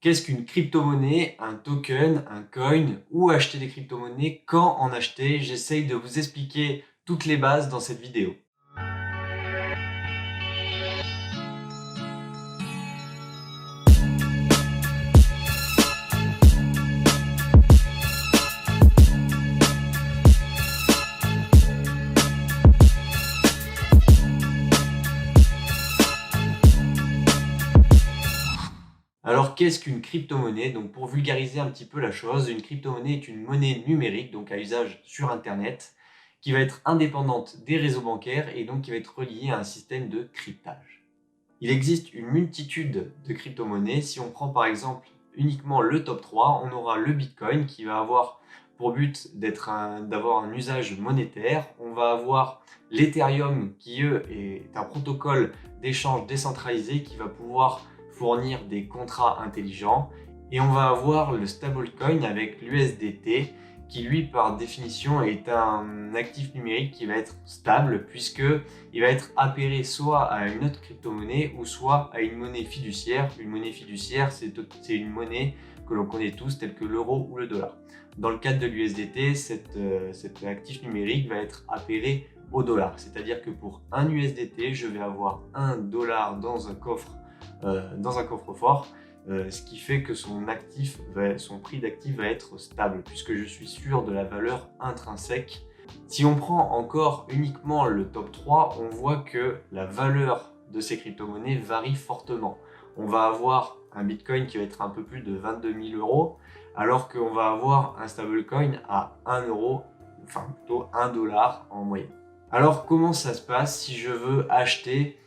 Qu'est-ce qu'une crypto-monnaie, un token, un coin ou acheter des crypto-monnaies? Quand en acheter? J'essaye de vous expliquer toutes les bases dans cette vidéo. Alors, qu'est-ce qu'une crypto-monnaie? Donc, pour vulgariser un petit peu la chose, une crypto-monnaie est une monnaie numérique, donc à usage sur Internet, qui va être indépendante des réseaux bancaires et donc qui va être reliée à un système de cryptage. Il existe une multitude de crypto-monnaies. Si on prend par exemple uniquement le top 3, on aura le Bitcoin qui va avoir pour but d'avoir un usage monétaire. On va avoir l'Ethereum qui, est un protocole d'échange décentralisé qui va pouvoir fournir des contrats intelligents. Et on va avoir le stablecoin avec l'USDT qui, lui, par définition, est un actif numérique qui va être stable puisqu'il va être appairé soit à une autre crypto-monnaie ou soit à une monnaie fiduciaire. Une monnaie fiduciaire, c'est une monnaie que l'on connaît tous, telle que l'euro ou le dollar. Dans le cadre de l'USDT, cet actif numérique va être appairé au dollar. C'est-à-dire que pour un USDT, je vais avoir un dollar dans un coffre-fort. Ce qui fait que son prix d'actif va être stable puisque je suis sûr de la valeur intrinsèque. Si on prend encore uniquement le top 3, on voit que la valeur de ces crypto-monnaies varie fortement. On va avoir un Bitcoin qui va être un peu plus de 22 000 euros, alors qu'on va avoir un stablecoin à 1 euro, enfin plutôt 1 dollar en moyenne. Alors comment ça se passe si je veux acheter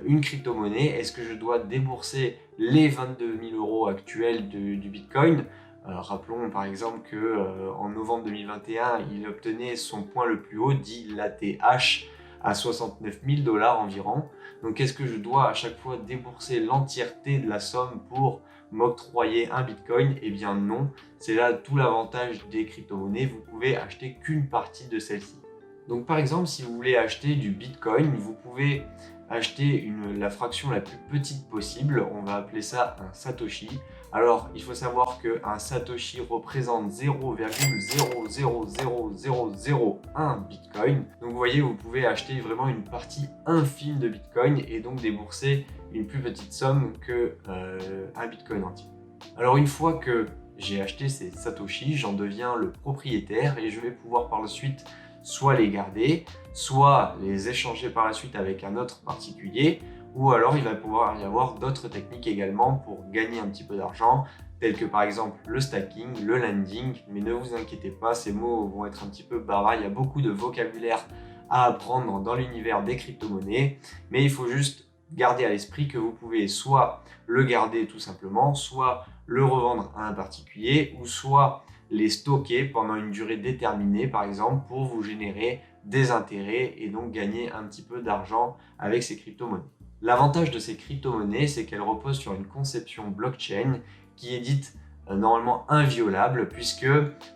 une crypto-monnaie? Est-ce que je dois débourser les 22 000 euros actuels du Bitcoin? Rappelons par exemple qu'en novembre 2021, il obtenait son point le plus haut, dit l'ATH, à 69 000 dollars environ. Donc est-ce que je dois à chaque fois débourser l'entièreté de la somme pour m'octroyer un Bitcoin? Eh bien non, c'est là tout l'avantage des crypto-monnaies, vous pouvez acheter qu'une partie de celle-ci. Donc par exemple, si vous voulez acheter du Bitcoin, vous pouvez acheter la fraction la plus petite possible. On va appeler ça un Satoshi. Alors, il faut savoir qu'un Satoshi représente 0,000001 Bitcoin. Donc vous voyez, vous pouvez acheter vraiment une partie infime de Bitcoin et donc débourser une plus petite somme qu'un Bitcoin entier. Alors une fois que j'ai acheté ces Satoshi, j'en deviens le propriétaire et je vais pouvoir par la suite soit les garder, soit les échanger par la suite avec un autre particulier, ou alors il va pouvoir y avoir d'autres techniques également pour gagner un petit peu d'argent, telles que par exemple le stacking, le lending, mais ne vous inquiétez pas, ces mots vont être un petit peu barbares, il y a beaucoup de vocabulaire à apprendre dans l'univers des crypto-monnaies, mais il faut juste garder à l'esprit que vous pouvez soit le garder tout simplement, soit le revendre à un particulier, ou soit les stocker pendant une durée déterminée, par exemple, pour vous générer des intérêts et donc gagner un petit peu d'argent avec ces crypto-monnaies. L'avantage de ces crypto-monnaies, c'est qu'elles reposent sur une conception blockchain qui est dite normalement inviolable, puisque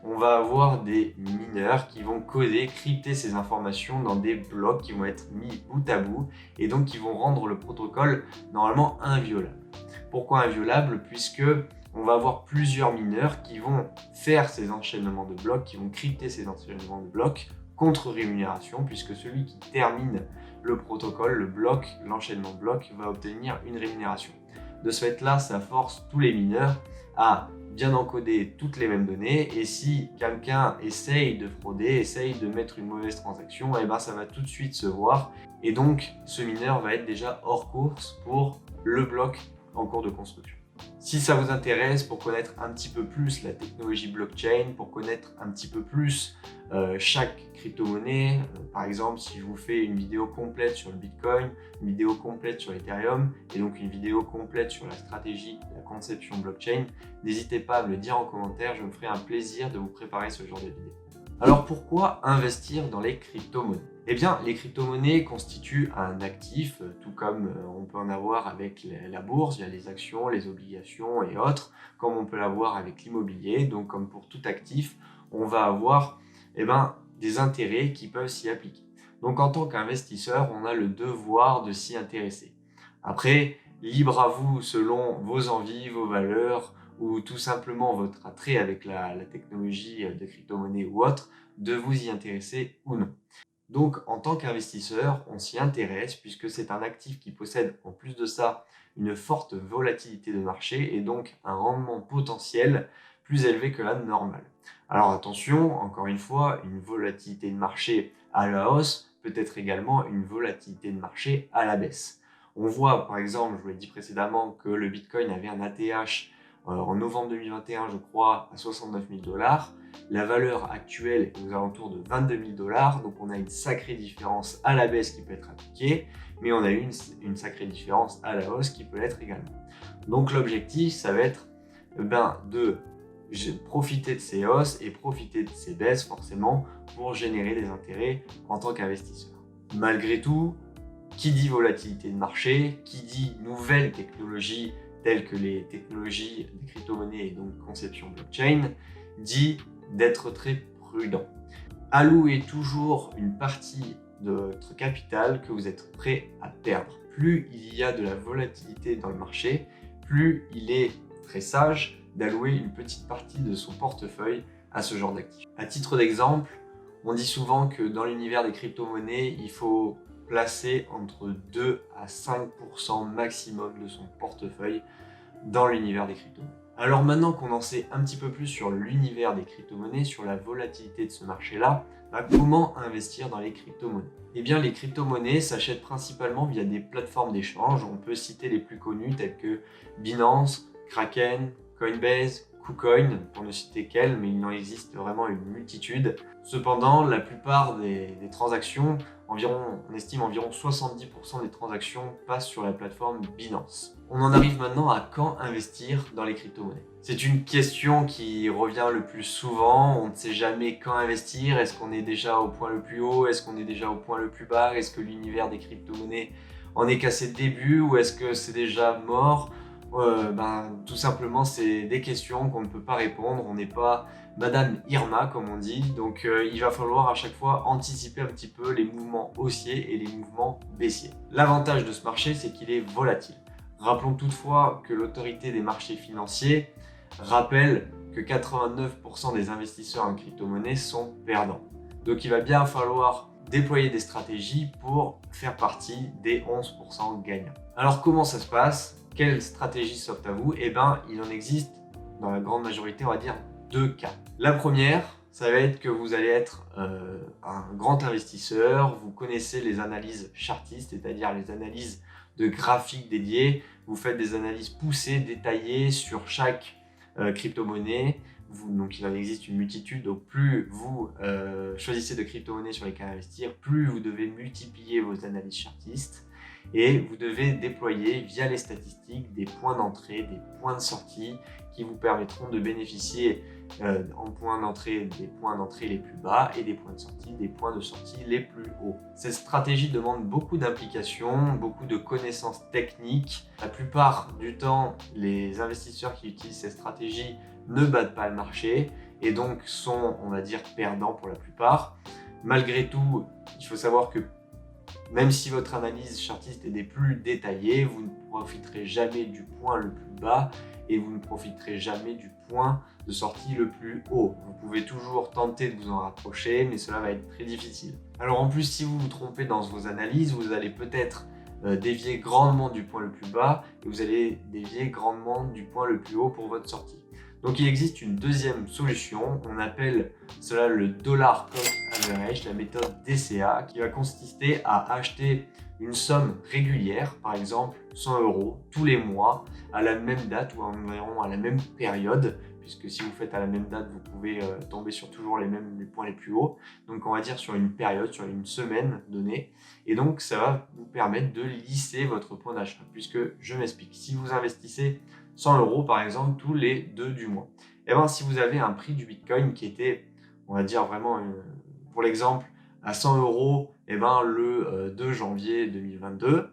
on va avoir des mineurs qui vont coder, crypter ces informations dans des blocs qui vont être mis bout à bout et donc qui vont rendre le protocole normalement inviolable. Pourquoi inviolable? Puisque on va avoir plusieurs mineurs qui vont faire ces enchaînements de blocs, qui vont crypter ces enchaînements de blocs contre rémunération, puisque celui qui termine le protocole, le bloc, l'enchaînement de blocs, va obtenir une rémunération. De ce fait-là, ça force tous les mineurs à bien encoder toutes les mêmes données, et si quelqu'un essaye de frauder, essaye de mettre une mauvaise transaction, et ben ça va tout de suite se voir, et donc ce mineur va être déjà hors course pour le bloc en cours de construction. Si ça vous intéresse, pour connaître un petit peu plus la technologie blockchain, pour connaître un petit peu plus chaque crypto-monnaie, par exemple si je vous fais une vidéo complète sur le Bitcoin, une vidéo complète sur l'Ethereum et donc une vidéo complète sur la stratégie, la conception blockchain, n'hésitez pas à me le dire en commentaire, je me ferai un plaisir de vous préparer ce genre de vidéo. Alors pourquoi investir dans les crypto-monnaies? Eh bien, les crypto-monnaies constituent un actif, tout comme on peut en avoir avec la bourse, via les actions, les obligations et autres, comme on peut l'avoir avec l'immobilier. Donc, comme pour tout actif, on va avoir des intérêts qui peuvent s'y appliquer. Donc, en tant qu'investisseur, on a le devoir de s'y intéresser. Après, libre à vous selon vos envies, vos valeurs ou tout simplement votre attrait avec la technologie de crypto-monnaie ou autre, de vous y intéresser ou non. Donc, en tant qu'investisseur, on s'y intéresse puisque c'est un actif qui possède en plus de ça une forte volatilité de marché et donc un rendement potentiel plus élevé que la normale. Alors attention, encore une fois, une volatilité de marché à la hausse peut être également une volatilité de marché à la baisse. On voit par exemple, je vous l'ai dit précédemment, que le Bitcoin avait un ATH en novembre 2021, je crois, à 69 000 $. La valeur actuelle est aux alentours de 22 000 $, donc on a une sacrée différence à la baisse qui peut être appliquée, mais on a une sacrée différence à la hausse qui peut l'être également. Donc l'objectif, ça va être de profiter de ces hausses et profiter de ces baisses forcément pour générer des intérêts en tant qu'investisseur. Malgré tout, qui dit volatilité de marché, qui dit nouvelles technologies telles que les technologies des crypto-monnaies et donc conception blockchain, dit d'être très prudent. Allouez toujours une partie de votre capital que vous êtes prêt à perdre. Plus il y a de la volatilité dans le marché, plus il est très sage d'allouer une petite partie de son portefeuille à ce genre d'actifs. À titre d'exemple, on dit souvent que dans l'univers des crypto-monnaies, il faut placer entre 2 à 5% maximum de son portefeuille dans l'univers des crypto-monnaies. Alors maintenant qu'on en sait un petit peu plus sur l'univers des crypto-monnaies, sur la volatilité de ce marché-là, comment investir dans les crypto-monnaies? Eh bien, les crypto-monnaies s'achètent principalement via des plateformes d'échange. On peut citer les plus connues telles que Binance, Kraken, Coinbase, KuCoin, pour ne citer qu'elles, mais il en existe vraiment une multitude. Cependant, la plupart des transactions, on estime environ 70% des transactions passent sur la plateforme Binance. On en arrive maintenant à quand investir dans les crypto-monnaies. C'est une question qui revient le plus souvent, on ne sait jamais quand investir, est-ce qu'on est déjà au point le plus haut, est-ce qu'on est déjà au point le plus bas, est-ce que l'univers des crypto-monnaies en est qu'à ses débuts ou est-ce que c'est déjà mort? Tout simplement, c'est des questions qu'on ne peut pas répondre, on n'est pas Madame Irma comme on dit, donc il va falloir à chaque fois anticiper un petit peu les mouvements haussiers et les mouvements baissiers. L'avantage de ce marché, c'est qu'il est volatile. Rappelons toutefois que l'autorité des marchés financiers rappelle que 89% des investisseurs en crypto-monnaie sont perdants. Donc il va bien falloir déployer des stratégies pour faire partie des 11% gagnants. Alors comment ça se passe? Quelle stratégie s'offre à vous? Eh bien, il en existe, dans la grande majorité, on va dire, deux cas. La première, ça va être que vous allez être un grand investisseur, vous connaissez les analyses chartistes, c'est-à-dire les analyses de graphiques dédiés, vous faites des analyses poussées, détaillées sur chaque crypto-monnaie. Donc il en existe une multitude, donc plus vous choisissez de crypto-monnaies sur lesquelles investir, plus vous devez multiplier vos analyses chartistes et vous devez déployer via les statistiques des points d'entrée, des points de sortie qui vous permettront de bénéficier en points d'entrée des points d'entrée les plus bas et des points de sortie des points de sortie les plus hauts. Cette stratégie demande beaucoup d'implication, beaucoup de connaissances techniques. La plupart du temps, les investisseurs qui utilisent cette stratégie ne battent pas le marché et donc sont, on va dire, perdants pour la plupart. Malgré tout, il faut savoir que même si votre analyse chartiste est des plus détaillées, vous ne profiterez jamais du point le plus bas et vous ne profiterez jamais du point de sortie le plus haut. Vous pouvez toujours tenter de vous en rapprocher, mais cela va être très difficile. Alors en plus, si vous vous trompez dans vos analyses, vous allez peut-être dévier grandement du point le plus bas et vous allez dévier grandement du point le plus haut pour votre sortie. Donc il existe une deuxième solution, on appelle cela le dollar cost average, la méthode DCA, qui va consister à acheter une somme régulière, par exemple 100 € tous les mois, à la même date ou environ à la même période, puisque si vous faites à la même date, vous pouvez tomber sur toujours les points les plus hauts. Donc on va dire sur une période, sur une semaine donnée. Et donc ça va vous permettre de lisser votre point d'achat, puisque je m'explique. Si vous investissez 100 € par exemple tous les 2 du mois, et bien si vous avez un prix du Bitcoin qui était, on va dire vraiment, pour l'exemple, à 100 €, et ben le 2 janvier 2022,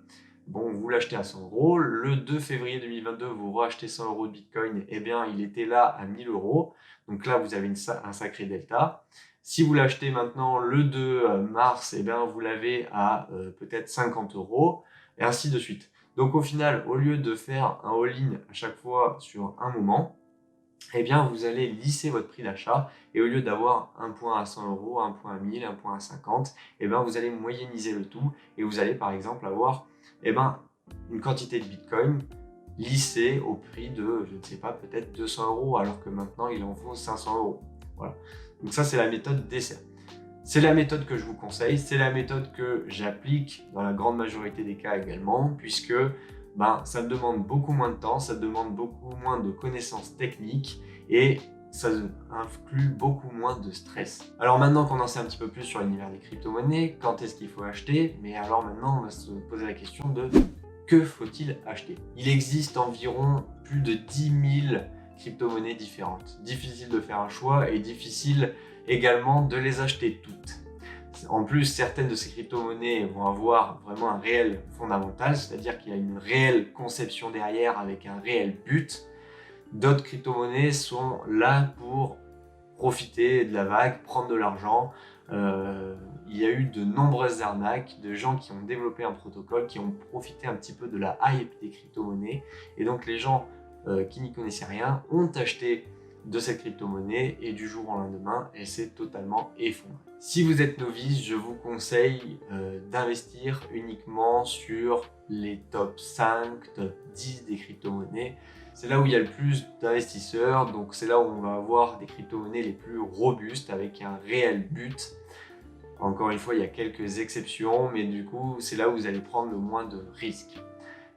bon, vous l'achetez à 100 €. Le 2 février 2022, vous rachetez 100 € de Bitcoin, et bien il était là à 1000 €. Donc là, vous avez un sacré delta. Si vous l'achetez maintenant le 2 mars, et bien vous l'avez à peut-être 50 € et ainsi de suite. Donc au final, au lieu de faire un all-in à chaque fois sur un moment, eh bien vous allez lisser votre prix d'achat et au lieu d'avoir un point à 100 euros, un point à 1000, un point à 50, eh bien vous allez moyenniser le tout et vous allez par exemple avoir une quantité de Bitcoin lissée au prix de, je ne sais pas, peut-être 200 euros alors que maintenant il en faut 500 euros. Voilà. Donc ça c'est la méthode DCA. C'est la méthode que je vous conseille, c'est la méthode que j'applique dans la grande majorité des cas également, puisque ça demande beaucoup moins de temps, ça demande beaucoup moins de connaissances techniques et ça inclut beaucoup moins de stress. Alors maintenant qu'on en sait un petit peu plus sur l'univers des crypto-monnaies, quand est-ce qu'il faut acheter? Mais alors maintenant, on va se poser la question de que faut-il acheter? Il existe environ plus de 10 000 crypto-monnaies différentes. Difficile de faire un choix et difficile également de les acheter toutes. En plus, certaines de ces crypto-monnaies vont avoir vraiment un réel fondamental, c'est-à-dire qu'il y a une réelle conception derrière avec un réel but. D'autres crypto-monnaies sont là pour profiter de la vague, prendre de l'argent. Il y a eu de nombreuses arnaques, de gens qui ont développé un protocole, qui ont profité un petit peu de la hype des crypto-monnaies. Et donc les gens qui n'y connaissaient rien ont acheté de cette crypto-monnaie et du jour au lendemain, elle s'est totalement effondrée. Si vous êtes novice, je vous conseille d'investir uniquement sur les top 5, top 10 des crypto-monnaies. C'est là où il y a le plus d'investisseurs, donc c'est là où on va avoir des crypto-monnaies les plus robustes avec un réel but. Encore une fois, il y a quelques exceptions, mais du coup, c'est là où vous allez prendre le moins de risques.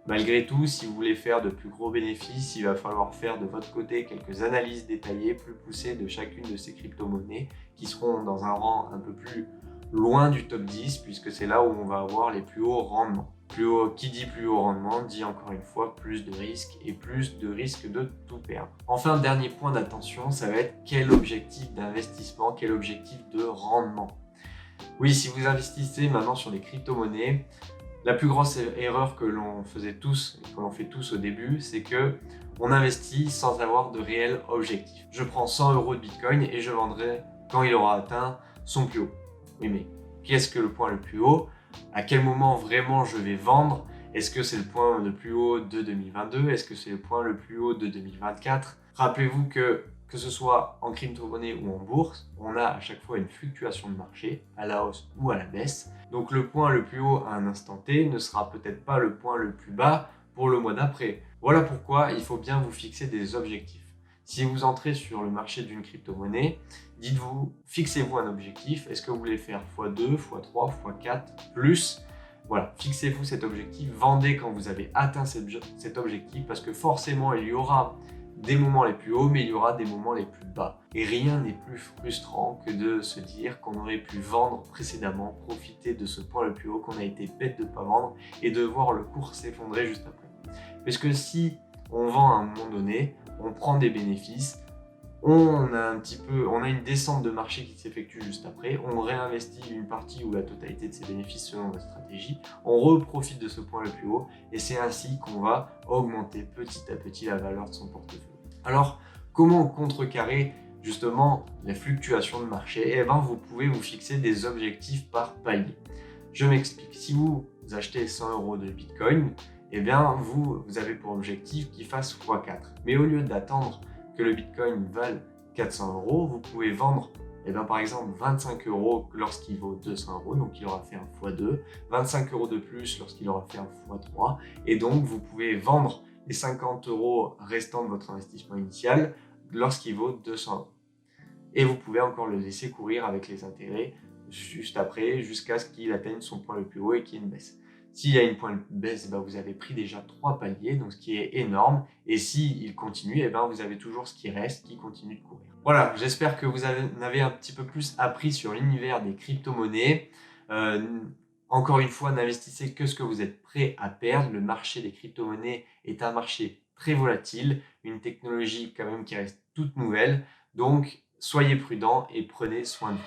Malgré tout, si vous voulez faire de plus gros bénéfices, il va falloir faire de votre côté quelques analyses détaillées, plus poussées de chacune de ces crypto-monnaies qui seront dans un rang un peu plus loin du top 10 puisque c'est là où on va avoir les plus hauts rendements. Plus haut, qui dit plus haut rendement dit encore une fois plus de risques et plus de risques de tout perdre. Enfin, dernier point d'attention, ça va être quel objectif d'investissement, quel objectif de rendement. Oui, si vous investissez maintenant sur les crypto-monnaies, la plus grosse erreur que l'on faisait tous et que l'on fait tous au début, c'est que on investit sans avoir de réel objectif. Je prends 100 euros de Bitcoin et je vendrai quand il aura atteint son plus haut. Oui, mais qu'est-ce que le point le plus haut? À quel moment vraiment je vais vendre? Est-ce que c'est le point le plus haut de 2022? Est-ce que c'est le point le plus haut de 2024? Rappelez-vous que ce soit en crypto-monnaie ou en bourse, on a à chaque fois une fluctuation de marché, à la hausse ou à la baisse. Donc le point le plus haut à un instant T ne sera peut-être pas le point le plus bas pour le mois d'après. Voilà pourquoi il faut bien vous fixer des objectifs. Si vous entrez sur le marché d'une crypto-monnaie, dites-vous, fixez-vous un objectif. Est-ce que vous voulez faire x2, x3, x4, plus? Voilà, fixez-vous cet objectif, vendez quand vous avez atteint cet objectif parce que forcément il y aura des moments les plus hauts, mais il y aura des moments les plus bas. Et rien n'est plus frustrant que de se dire qu'on aurait pu vendre précédemment, profiter de ce point le plus haut, qu'on a été bête de ne pas vendre et de voir le cours s'effondrer juste après. Parce que si on vend à un moment donné, on prend des bénéfices, on a une descente de marché qui s'effectue juste après, on réinvestit une partie ou la totalité de ses bénéfices selon notre stratégie, on reprofite de ce point le plus haut et c'est ainsi qu'on va augmenter petit à petit la valeur de son portefeuille. Alors, comment contrecarrer justement la fluctuation de marché? Eh bien, vous pouvez vous fixer des objectifs par palier. Je m'explique. Si vous achetez 100 euros de Bitcoin, eh bien, vous avez pour objectif qu'il fasse x4. Mais au lieu d'attendre que le Bitcoin vale 400 euros, vous pouvez vendre par exemple 25 euros lorsqu'il vaut 200 euros, donc il aura fait un x2, 25 euros de plus lorsqu'il aura fait un x3, et donc vous pouvez vendre les 50 euros restants de votre investissement initial lorsqu'il vaut 200 euros. Et vous pouvez encore le laisser courir avec les intérêts juste après, jusqu'à ce qu'il atteigne son point le plus haut et qu'il y ait une baisse. S'il y a une pointe de baisse, vous avez pris déjà 3 paliers, donc ce qui est énorme. Et s'il continue, vous avez toujours ce qui reste, qui continue de courir. Voilà, j'espère que vous en avez un petit peu plus appris sur l'univers des crypto-monnaies. Encore une fois, n'investissez que ce que vous êtes prêt à perdre. Le marché des crypto-monnaies est un marché très volatile, une technologie quand même qui reste toute nouvelle. Donc, soyez prudents et prenez soin de vous.